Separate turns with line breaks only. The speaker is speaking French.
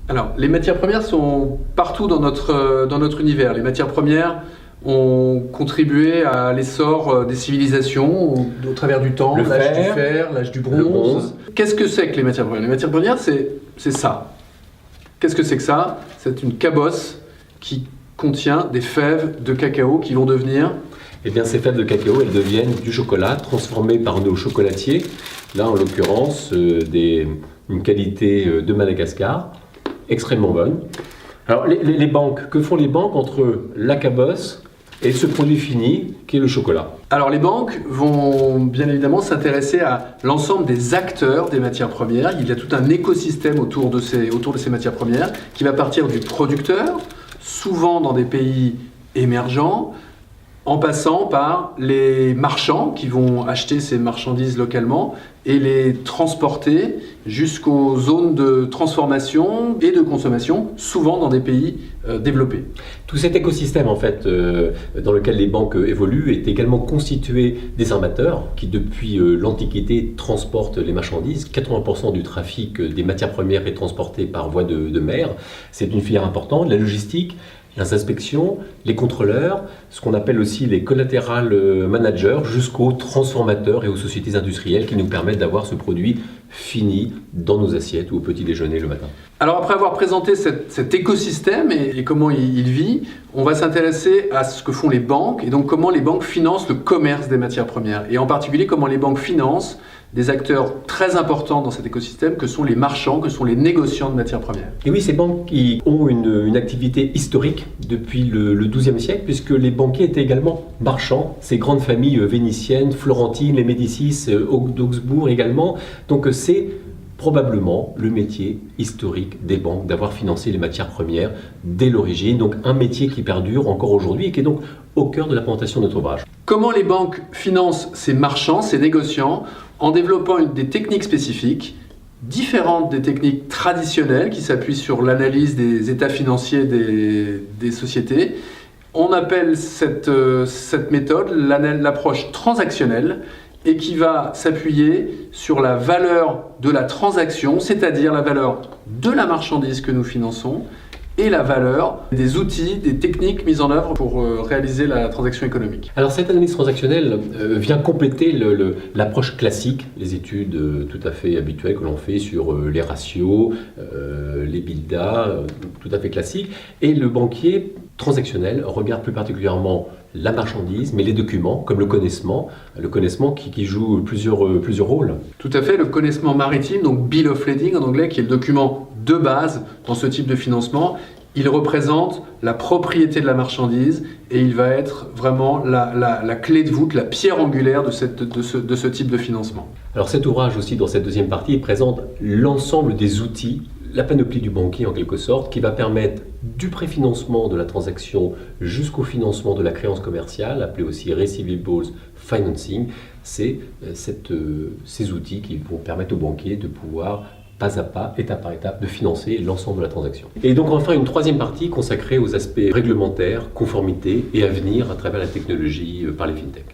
Alors, les matières premières sont partout dans notre univers. Les matières premières ont contribué à l'essor des civilisations au travers du temps, l'âge du fer, l'âge du bronze. Qu'est-ce que c'est que les matières premières? Les matières premières, c'est ça. Qu'est-ce que c'est que ça? C'est une cabosse qui contient des fèves de cacao qui vont devenir...
Eh bien, ces fèves de cacao, elles deviennent du chocolat transformé par nos chocolatiers. Là, en l'occurrence, une qualité de Madagascar, extrêmement bonne. Alors, les banques, que font les banques entre la cabosse et ce produit fini qui est le chocolat?
Alors, les banques vont bien évidemment s'intéresser à l'ensemble des acteurs des matières premières. Il y a tout un écosystème autour de ces matières premières qui va partir du producteur, souvent dans des pays émergents, en passant par les marchands qui vont acheter ces marchandises localement et les transporter jusqu'aux zones de transformation et de consommation, souvent dans des pays développés.
Tout cet écosystème en fait, dans lequel les banques évoluent est également constitué des armateurs qui depuis l'Antiquité transportent les marchandises. 80% du trafic des matières premières est transporté par voie de mer. C'est une filière importante. La logistique, les inspections, les contrôleurs, ce qu'on appelle aussi les collateral managers, jusqu'aux transformateurs et aux sociétés industrielles qui nous permettent d'avoir ce produit fini dans nos assiettes ou au petit déjeuner le matin.
Alors après avoir présenté cet écosystème et comment il vit, on va s'intéresser à ce que font les banques et donc comment les banques financent le commerce des matières premières et en particulier comment les banques financent des acteurs très importants dans cet écosystème que sont les marchands, que sont les négociants de matières premières.
Et oui, ces banques qui ont une activité historique depuis le XIIe siècle, puisque les banquiers étaient également marchands, ces grandes familles vénitiennes, florentines, les Médicis, d'Augsbourg également. Donc c'est probablement le métier historique des banques d'avoir financé les matières premières dès l'origine, donc un métier qui perdure encore aujourd'hui et qui est donc au cœur de la présentation de notre ouvrage.
Comment les banques financent ces marchands, ces négociants, en développant des techniques spécifiques, différentes des techniques traditionnelles qui s'appuient sur l'analyse des états financiers des sociétés. On appelle cette méthode l'approche transactionnelle et qui va s'appuyer sur la valeur de la transaction, c'est-à-dire la valeur de la marchandise que nous finançons et la valeur des outils, des techniques mises en œuvre pour réaliser la transaction économique.
Alors cette analyse transactionnelle vient compléter l'approche classique, les études tout à fait habituelles que l'on fait sur les ratios, les BILDA, tout à fait classiques. Et le banquier transactionnel regarde plus particulièrement la marchandise, mais les documents, comme le connaissement qui joue plusieurs rôles.
Tout à fait, le connaissement maritime, donc Bill of Lading en anglais, qui est le document de base dans ce type de financement. Il représente la propriété de la marchandise et il va être vraiment la clé de voûte, la pierre angulaire de ce type de financement.
Alors cet ouvrage aussi, dans cette deuxième partie, il présente l'ensemble des outils, la panoplie du banquier en quelque sorte, qui va permettre du préfinancement de la transaction jusqu'au financement de la créance commerciale, appelé aussi Receivables Financing. C'est ces outils qui vont permettre au banquier de pouvoir pas à pas, étape par étape, de financer l'ensemble de la transaction. Et donc enfin une troisième partie consacrée aux aspects réglementaires, conformité et avenir à travers la technologie par les fintechs.